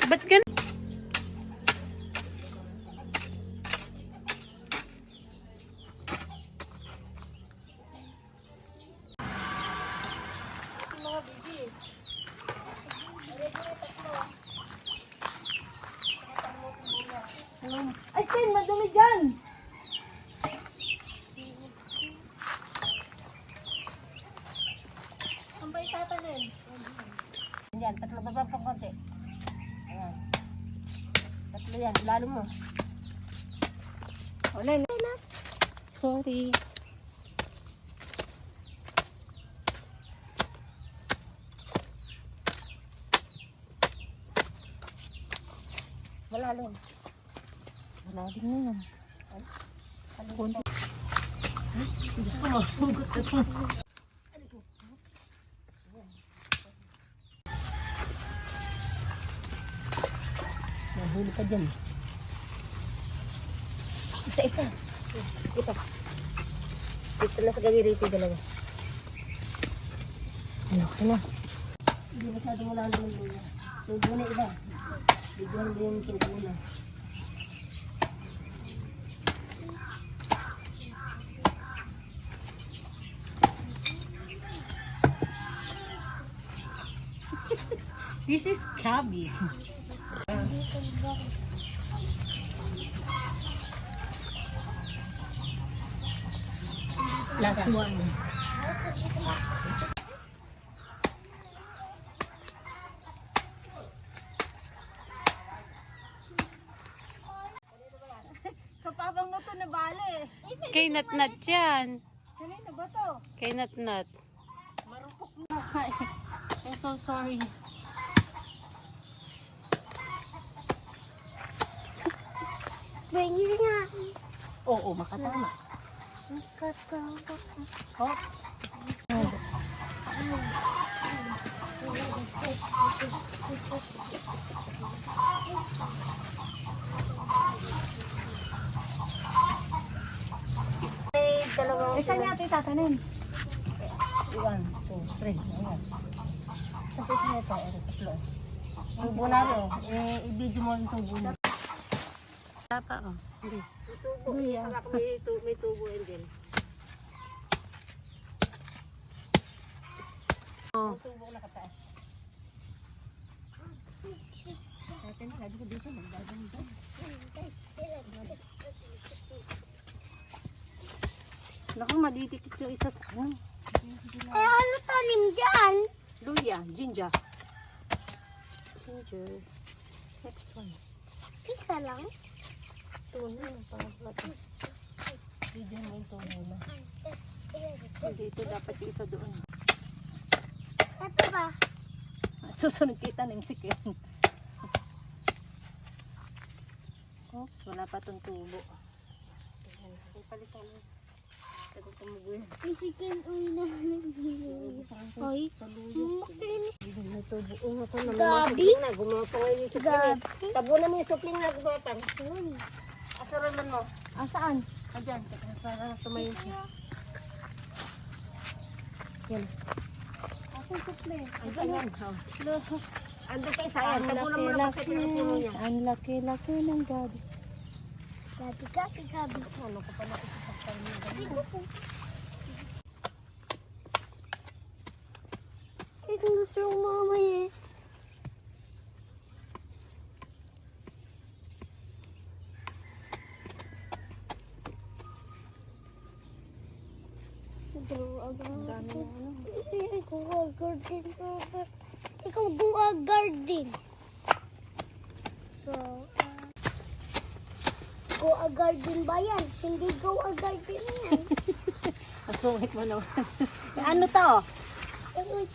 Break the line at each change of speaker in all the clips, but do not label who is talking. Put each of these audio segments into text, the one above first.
Ba't ganun?
Ay, Ken, madumi dyan! Ang ba itatanin?
Yan, tatlo baba pa konti. Ayan. Tatlo yan, lalo mo.
Wala na. Sorry.
Malalim.
Malalim na yan. Konti.
Gusto mo, hugot na ito. Nahuli ka dyan. Isa-isa. Ito. Dito na sa gawin rito dalawa. Okay na. Hindi masyadong malalim yung luya. Luya na iba. Bigyan din yung kinamuna.
This is cabbage.
Last one.
Sa papang mo to na bale.
Kay Nat-Nat yan.
Kanina ba to?
Kay Nat-Nat.
Marupok na. I'm so sorry.
Pwede nga.
Oo, makatama.
Nakatawa ko.
Oops.
Dalawang
Saan natin tatanin?
1, 2, 3. Ayan. Sa pito na ito. Tatlo. Yung bunaro. I-video mo yung tubo na.
Tapa, oh. Hindi.
Tubo. May tubo and then.
Oh.
May tubo na kataas. Natin na. Lagi ko dito. Magdagang dyan.
Naku, madidikit yung isa sa ano.
Eh, ano tanim dyan?
Luya, ginger. Ginger. Next one.
Isa lang?
Ito na, pangatlo.
Video mo yung tubo na.
Dito dapat yung isa doon.
Ito ba?
Susunod kita ng sikit. Oops, wala pa itong tubo. Palitan mo. Tagal tumubo yan.
Isikin uy na Hoy, makinis.
May tubo. Oo, ako na.
Gabi?
Gumapang ngayon yung supling.
Gabi?
Tabunan mo yung supling na gumapang.
Asaralan mo.
Saan? Ayan, para tumayo siya. Yan. Ako supling.
Andun yan.
Andun kayo sa ayan. Tabunan mo na kasi yung puno niya.
Ang laki-laki ng gabi.
Gabi.
Ano ko pala isasaktan mo.
Eh, kung gusto yung mamay eh. Ikaw go garden. Go a garden ba yan? Hindi go a garden yan.
Masungit mo naman. Ano to?
Uy.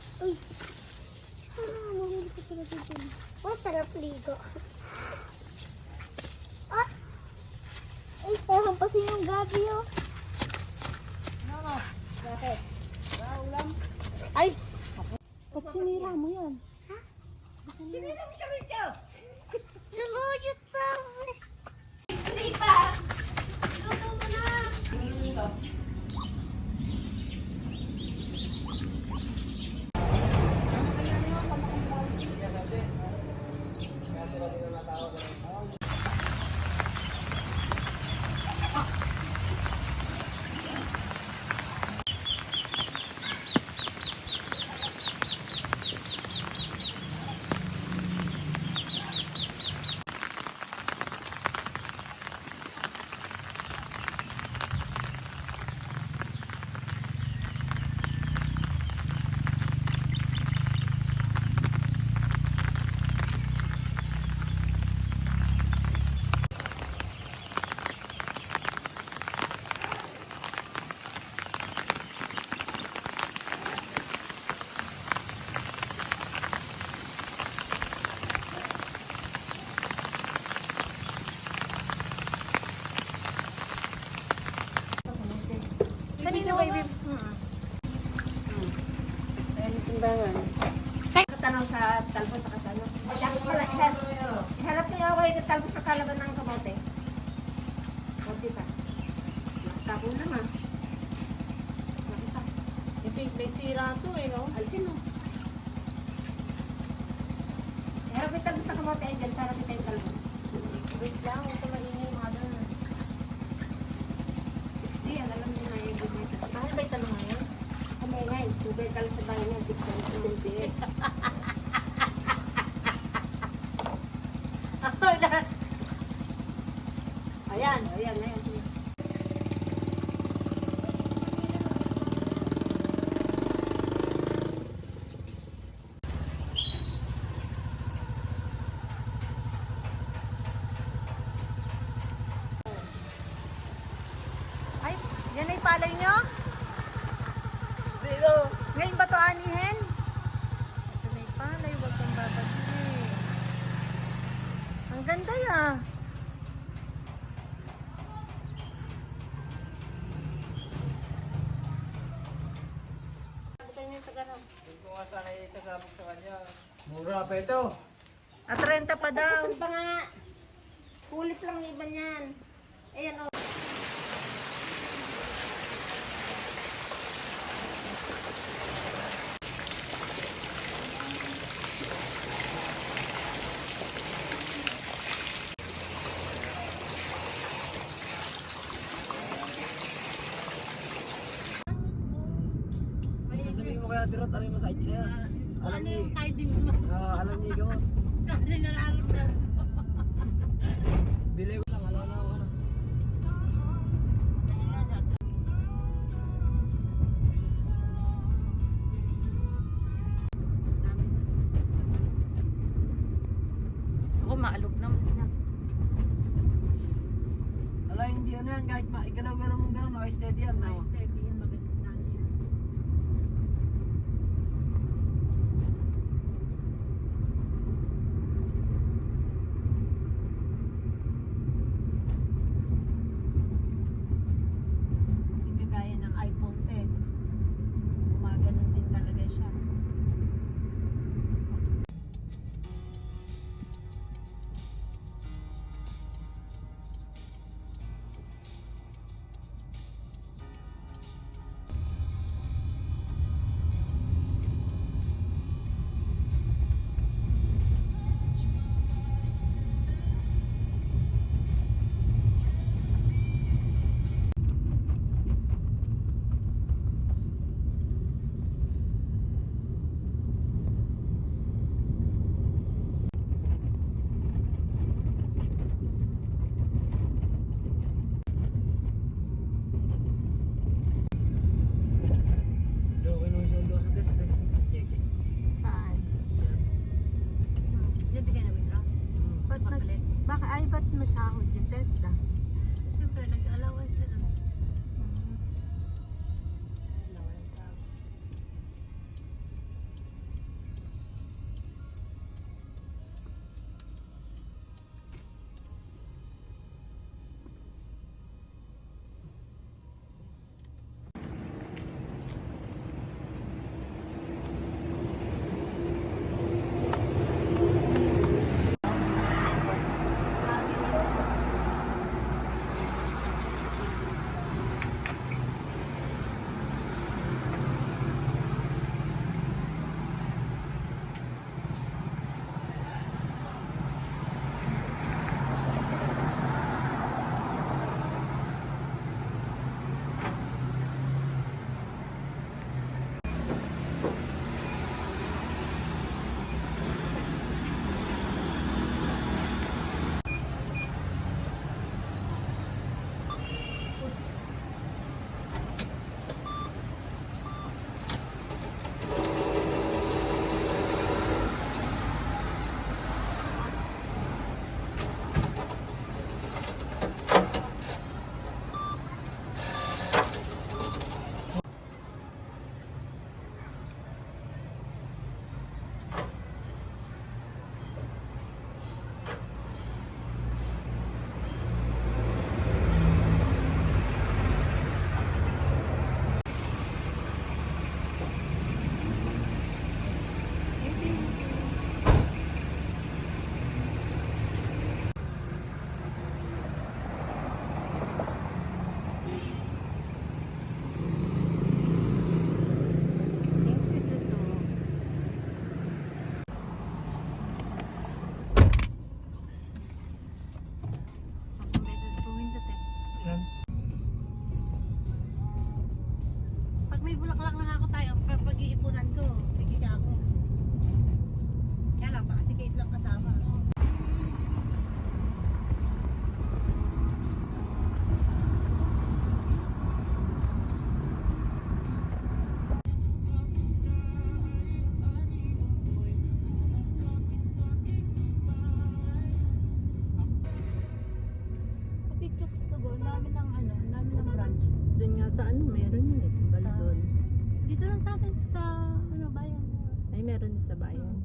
Gusto na, mahuli ko pala dito. Masarap ligo. Ah! Ay, parang pasin yung gabi oh.
Bakit? Ulam? Ay! Ba't sinira mo yan?
Ha?
Sinira mo siya rin
Naluyot sa akin. Hindi pa. Luto mo na. timbangan.
Tanong sa talbos sa kasano. Iharap niyo ako yung talbos sa kalaban ng kamote. Kunti pa. Nakatapo naman. Nakita.
May sira to eh, no?
Alisin mo. Iharap yung talbos sa kamote ay dyan para kita yung talbos.
Wait lang, ito maingay mother.
60 yan, alam niyo na yung good night.
Ano ba yung tanong ngayon?
Kami ngayon, tubay ka lang sa bahay niya, 6
Ayan.
Ayan, ayan.
Ay, yan ay palay nyo?
Pero,
Ngayon ba to anihin? Ito may palay, huwag kang babagli. Ang ganda ya.
Mura pa ito.
At 30 pa daw.
saan pa nga? Kulit lang yung iba niyan. Ayan, o.
Sasabihin mo kaya Dirot, ano yung masahit sa'yo? Alam niya, alam niya ikaw. Bili ko lang, alam na ako.
Ako maalog naman.
Ala, hindi ano yan, kahit igalaw-galaw mong gano'n, naka-steady yan. No?
Hindi gaya ng iPhone 10. Gumaganon din talaga siya.
Loko nung sweldo sa test eh. Check it.
Saan?
Hindi ka na-withdraw?
Ba't ba't masahod yung test ah?
Siyempre, nag-allowance sila.
meron din sa bayan.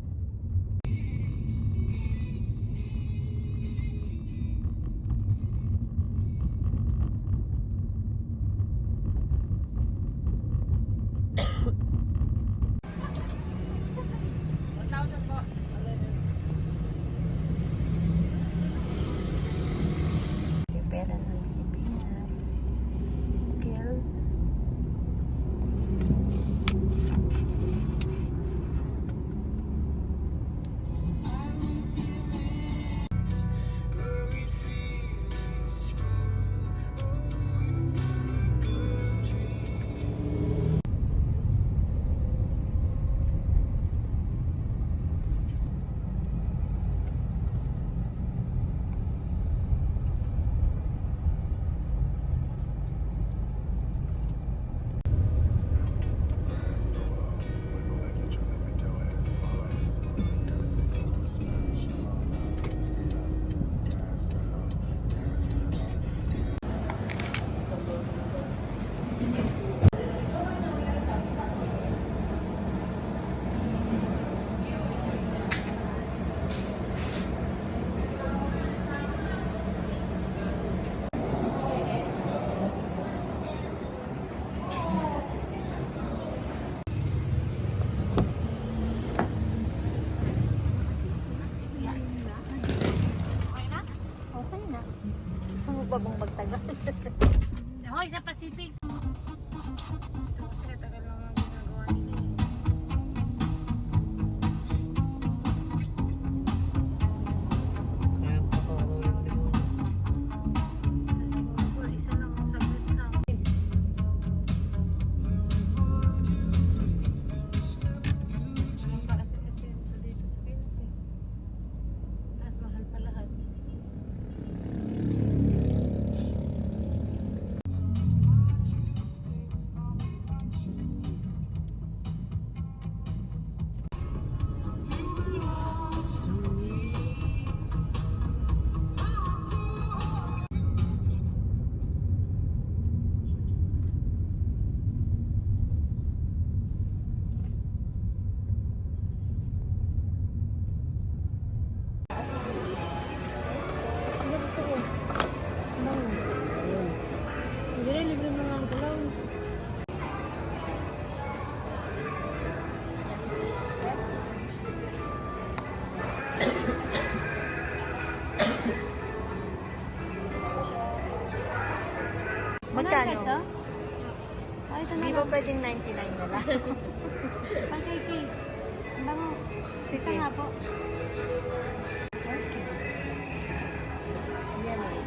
Pera ng Pilipinas. Piel. Okay na. Gusto mo ba bang magtagal?
Hoy, sa Pacific. Ito kasi tagal lang ang ginagawa nila eh.
Ngayon pa ako rin din mo.
Sa Singapore, isa lang ang saglit lang. Ang kasi yun sa dito sa Pinas eh. Tapos mahal pa lahat.
Hindi na, libre mo lang galaw.
Magkano?
Ay, ito
Di ba pwedeng 99 na lang?
Pagkiki. Ang bango.
Sige.
Isa nga po.
Yan eh.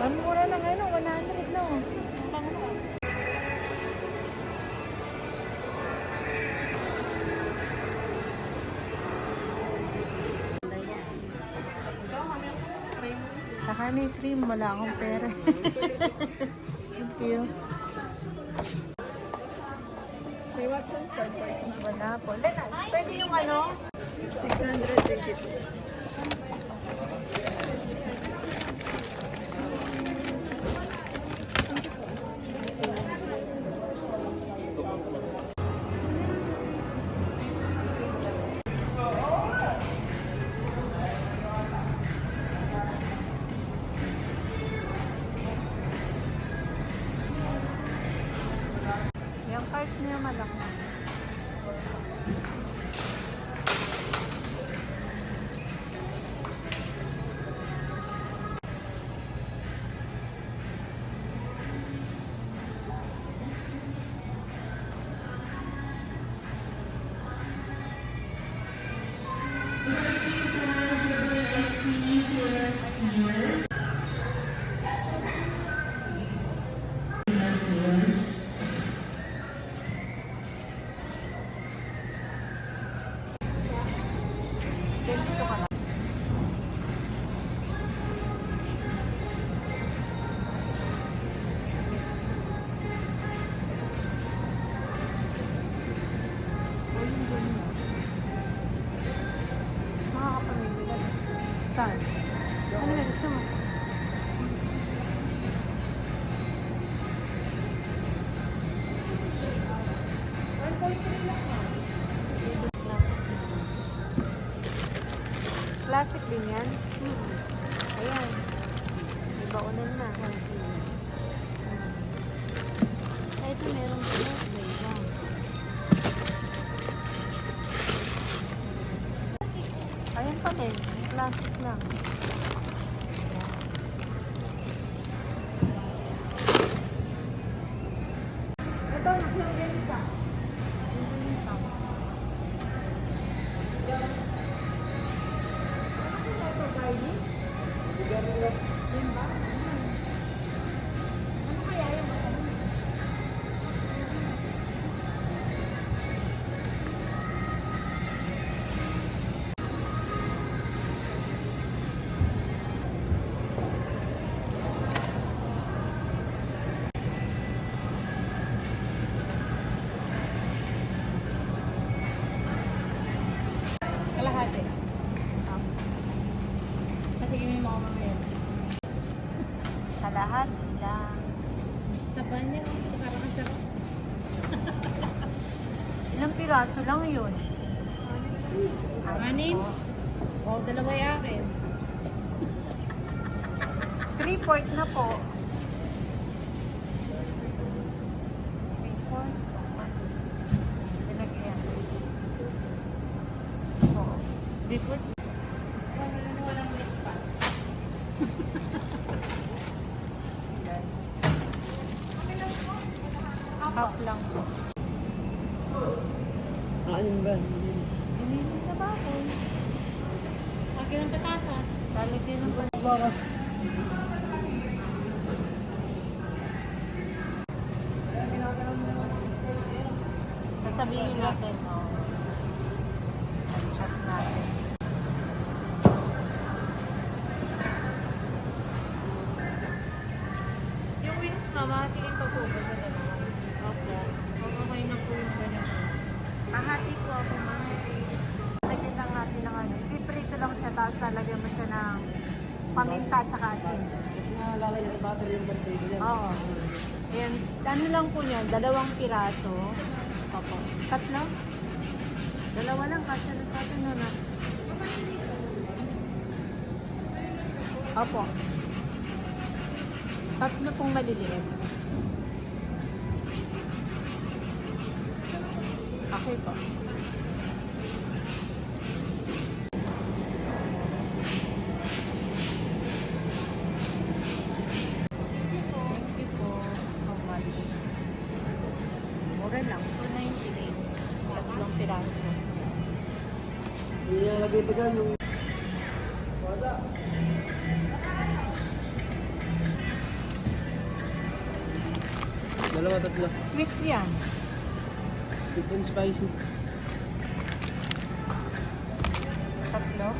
Ang mura na ngayon, 100 no? Sa honey cream, wala akong pera. Thank you.
Say Watson's third person.
Wala po. Pwede yung ano?
622.
Yung cart niya malaki. Saan?
Ano na gusto mo?
Classic din yan? Ayan. May baunan na.
Ay, ito meron din. May iba.
Ayan pa din. Classic lang.
Ito, nakulong isa.
Kalahati. Patiginin mo ako mamaya.
Kalahat lang.
Taba niya. Kasi parang masarap.
Ilang piraso lang yun?
Anim? O, dalawa yung akin.
3/4 na po. 3/4. Dilagyan. Oo.
Before? Walang list pa.
Half lang po.
Anim ba?
Dinili na ba ako?
Lagi ng patatas.
Lalagyan ng ba?
Bakit?
Sasabihin natin, chat natin.
Yung wings, mama, tingin pa po ba sa dalawa? Opo. Okay na po yung ganyan.
Mahati po ako, mahati. Lagyan lang natin ng ano. Piprito lang siya, tapos lalagyan mo siya ng paminta at saka asin.
Kasi nga lalagyan ng battery yung battery ko dyan.
Oo. Ayan, ano lang po niyan, 2 piraso. Opo. 3? Dalawa lang, kasya na sa atin na. Opo. 3 pong maliliit. Okay po. Thank you po. How much? Mura lang. 298. 3 piraso.
Hindi niya lagay pa dyan yung... Wala. Dalawa, tatlo.
Sweet yan.
Sweet and spicy.
3.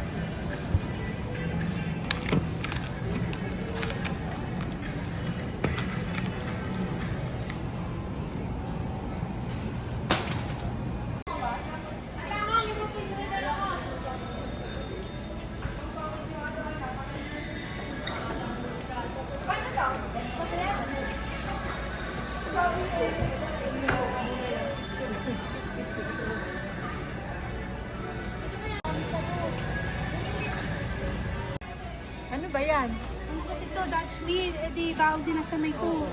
Ano ba yan?
Ito, Dutch meal. Eh, di, bawal din nasa may to.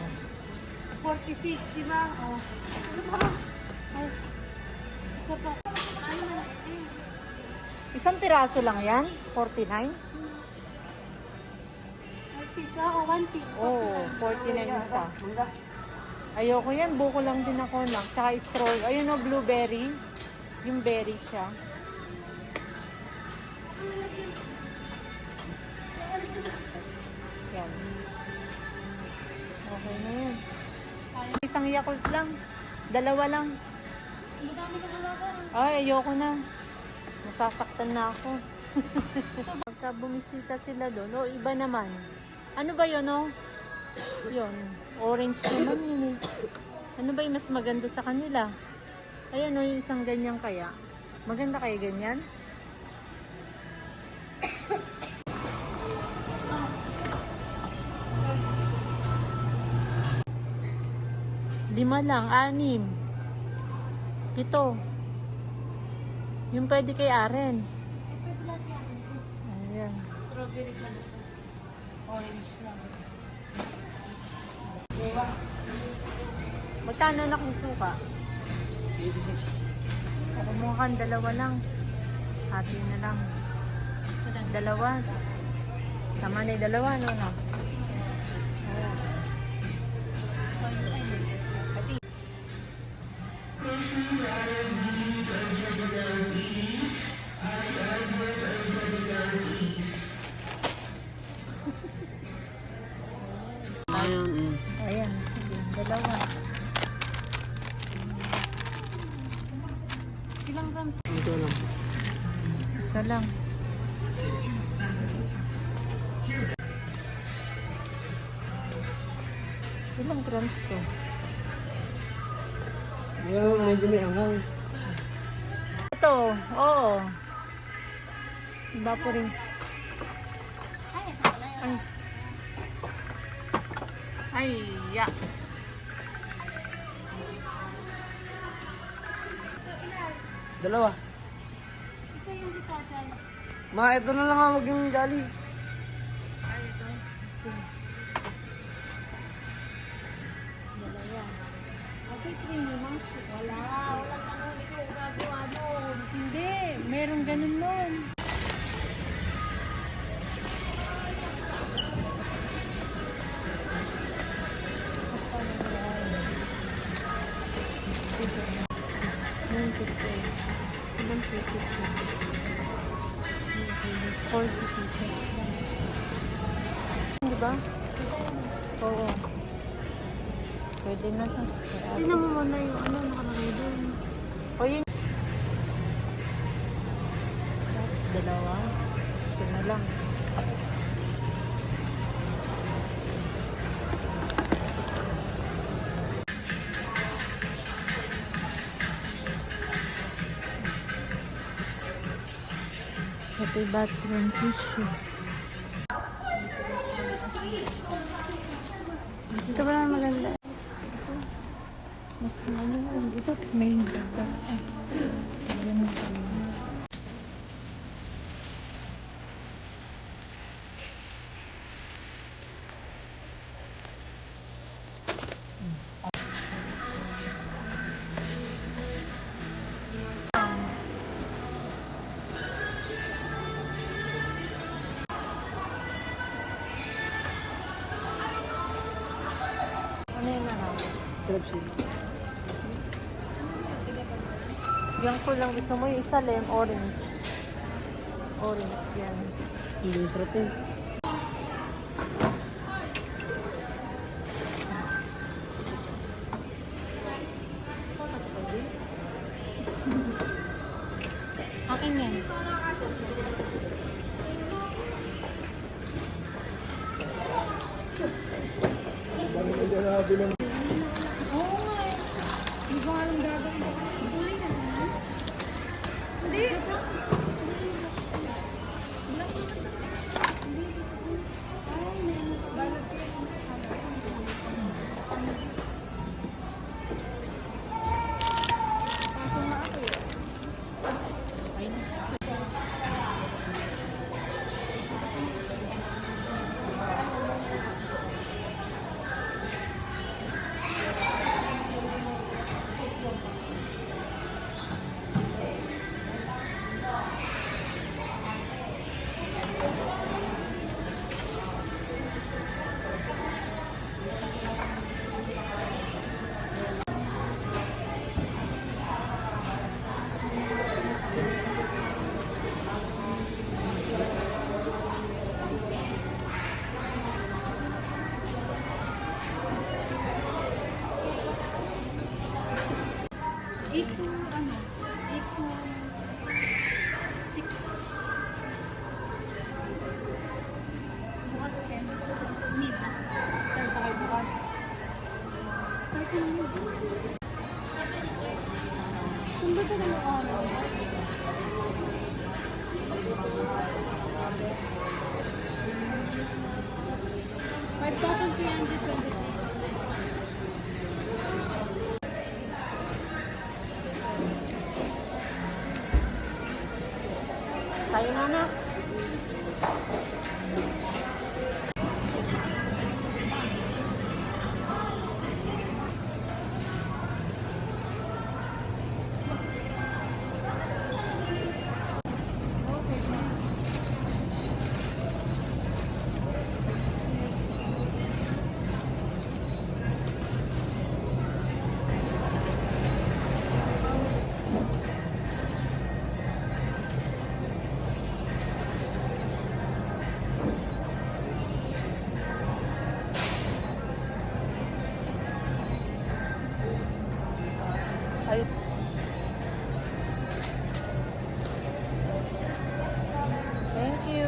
46, di ba? Oh. Ano ba? Oh. Isa pa. Ano na?
Isang piraso lang yan? 49?
Ay, piece o 1 piece.
Oo, 49 isa. Ayoko yan, buko lang din ako lang. Tsaka straw. Ayun o, blueberry. Yung berry siya. Yan. Okay na yan. Isang Yakult lang. 2 lang.
Ang dami na halaga.
Ay, ayoko na. Nasasaktan na ako. Pagka bumisita sila doon, o iba naman. Ano ba yun, o? Yun. Orange naman yun, eh. Ano ba yung mas maganda sa kanila? Ayan, o, yung isang ganyan kaya. Maganda kaya ganyan? 5 lang, 6. 7. Yung pwede kay Aren. Ayan.
Strawberry pa na. Orange lang.
Magkano na kung suka?
86.
Ako mukhang 2 lang. Hati na lang. 2. Tama na yung 2, no? No?
Ayun.
Ayan, sige. 2.
Ilang grams?
Ito lang.
Isa lang. Ilang grams to?
Ngayon, medyo may anghang.
Ito, oo. Iba po rin.
Ay, ito pala yun.
Ay, ya.
Dalawa.
Isa yung ditatan.
Ma, ito na lang ha, wag yung jolly.
Ay, ito. Sige. 2.
Kasi 3 naman. Wala. Walang ano. Ikaw gagawa mo.
Hindi, merong ganun nun. Ilang pieces yun? 40 pieces. Di ba? Oo. Pwede na to.
Tingnan mo muna yung ano nakalagay doon.
O yun. Tapos 2. Ito na lang. Ito yung bathroom tissue.
Ito ba naman maganda?
Mas ano ito may ganda. Ano yun na lang?
Trapsil.
Yan ko lang gusto mo yung isa lem orange. Orange yan.
Hindi sarap yun.
Akin yan.
Oo nga eh. Hindi ko alam gagawin ko. Tuloy na naman. Hindi. Ito, ano? Ito, 6. Bukas 10. Mid. Start pa kayo bukas. Start na mid. Saan ba ito na ano? 5,323.
Kain na na. Ay. Thank you.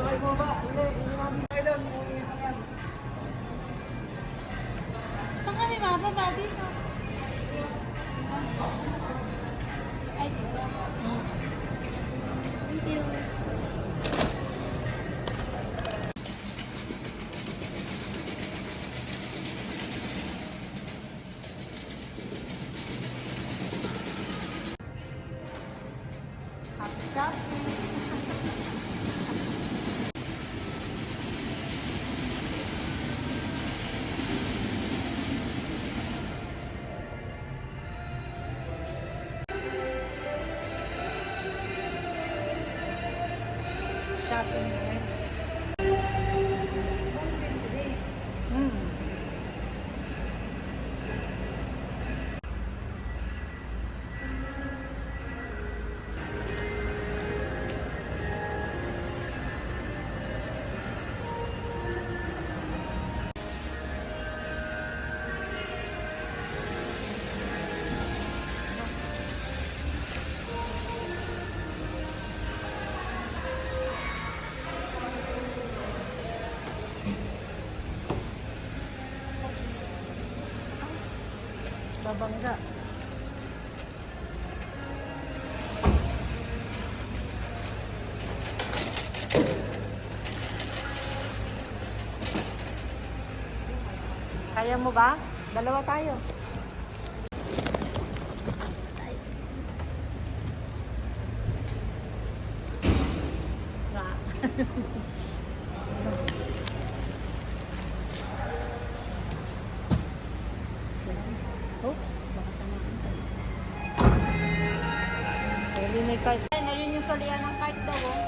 Ay, baba. Hindi namin tayo doon. Yung isang yan.
Saan kami mababa dito? Ay, dito. Thank you.
Happy shopping. Shopping na rin. Babangga. Kaya mo ba? Dalawa tayo. Oops, baka tamaan. Sali may card. Ay, ayun yung salihan ng card daw, oh.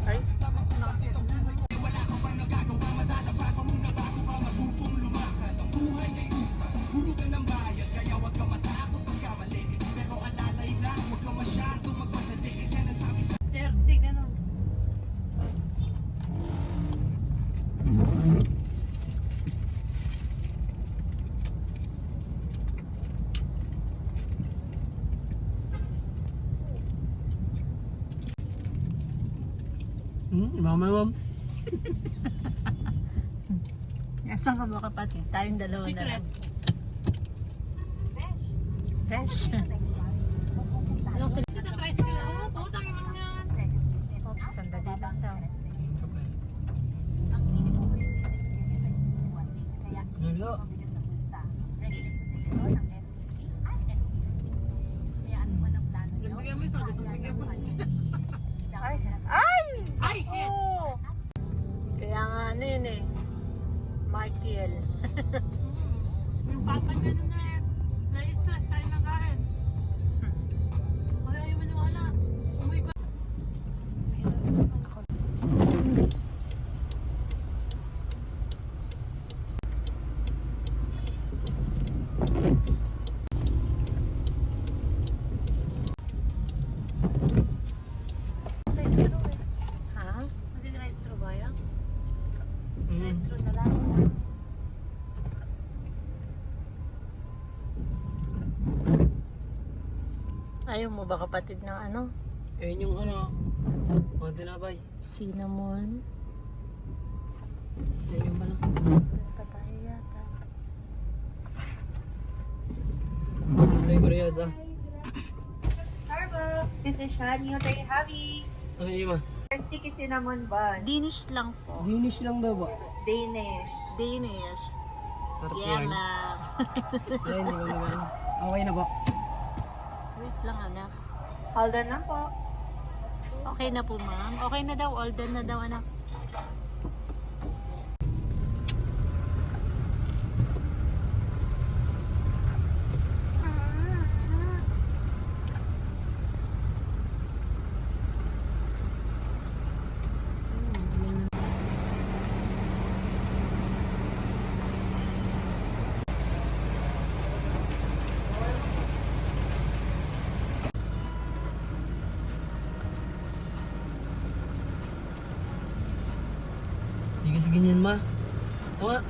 Ay,
Dirty, ganun.
Mama.
asan ka ba kapatid? Tayong dalawa na
Secret.
lang. Fresh.
Anong sa price ko? Oo, putang ina yan.
Oops, sandali lang daw.
Ano?
Bigyan mo yung soda, bigyan mo.
Ay! Ay!
Ay, shit!
Oo. Kaya nga ano yun eh. Martiel.
Yung papa niya nun eh. Na-stress, kain ng kain. Kaya yung maniwala. Umuwi pa.
Ha?
Mag-retro ba yan?
Mm.
Retro na lang.
Ayaw mo ba kapatid ng ano?
Ayun yung ano. Mga tinapay.
Cinnamon.
Ayun yung pala.
Doon pa tayo yata.
Ay, bariyada.
Starbucks, this is Shani. What are you having?
Ano yun ma?
sticky cinnamon bun.
Danish lang po.
Dinish lang daw ba?
Danish.
Danish.
Sarap
Yeah,
yan.
ma'am.
Wala, hindi ko magano. Okay na po.
Wait lang, anak.
Hold on na po.
Okay na po, ma'am. Okay na daw. All done na daw, anak.
Hindi kasi ganyan, ma. Tama.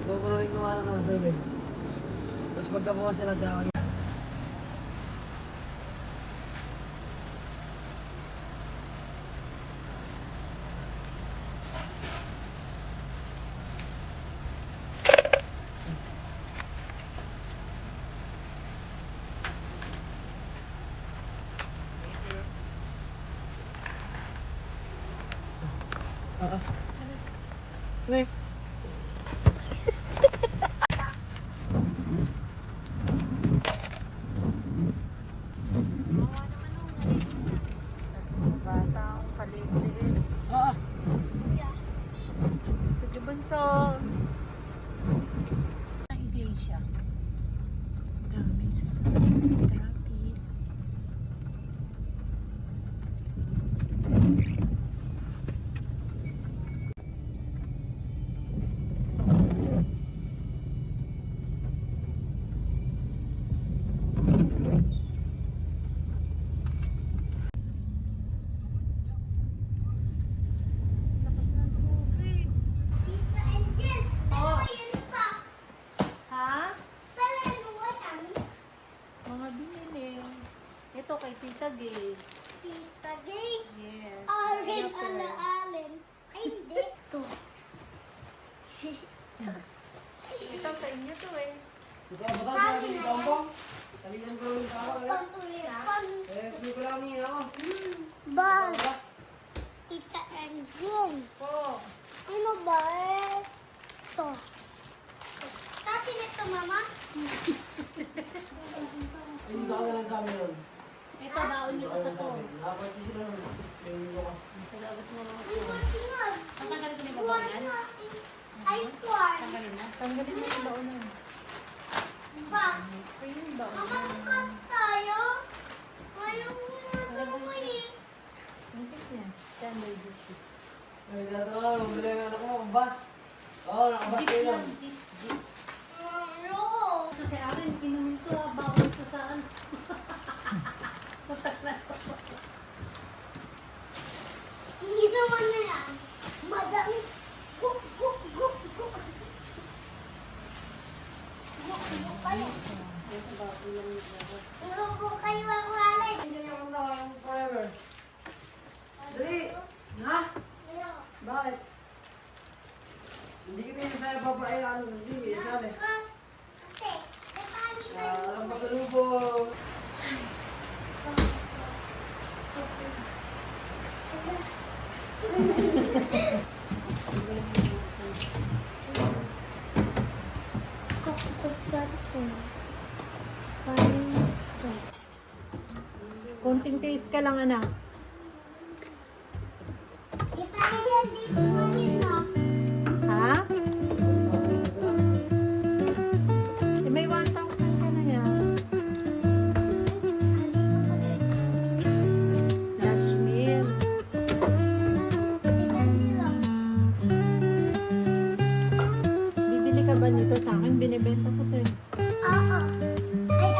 Kukunin ko nga lang ang sabi. Tapos pagkabukas sila dahil. Ne?
Sa batang kaliit-liit.
Ah,
Sige, bunso.
Ang iglesia.
Daming sasakyan. Traffic.
Lakas ng tubig.
Tita Angel, dalawa yung socks.
Ha?
Pero ano mo yan?
Mga binili. Ito kay Tita Gay.
Tita Gay.
Yes.
Alin,
Ito.
alin. Ay, hindi. Ito.
Ito sa inyo to eh.
ito ang batas na ating ikampong. Talihan ko rin sa ako.
Pantulipan.
Hindi ko lang niya ako.
Bas. Tita Angel.
Po.
Ano ba ito? Tati nito, mama?
Ay, dito ka na lang sa amin nun.
Ito, baon niyo ko sa to.
Nakaparty sila nun. Kaya hindi ko ka.
Salamat mo lang.
Tingnan.
Ang tagal ko ni
Buwan
baba yan.
natin. Ay, buwan.
Tanggalin na.
Tanggalin mo yung baonan.
Bas.
Ayun yung baon.
Mamagkas tayo. Ayaw mo nga tumuloy.
Ang cute niya. Standard duty.
Ay, dito lang. Mabili ang anak mo. Bus. Oo, nakabas
Jeep
kayo
yan.
lang.
Jeep. Jeep.
Ano?
Ito si Aaron, kinumin ko. Bawal ko saan.
Hindi naman na yan. Madami. Guk, guk, guk, guk. Guk, guk kayo. Guk, guk kayo ang walay.
Hindi niya kung tawag forever. Dali! Ha? Bakit? Hindi kita yung sa'yo papain ano sa TV, sabi.
Kasi, napalitan
Alam pa sa lubong.
Konting taste ka lang, anak.
Ipangyan dito mo dito.
Ha? Eh, may 1,000 ka na yan. Lunch meal. Bibili ka ba nito sa akin? Binibenta ko to eh.
Oo. Ay,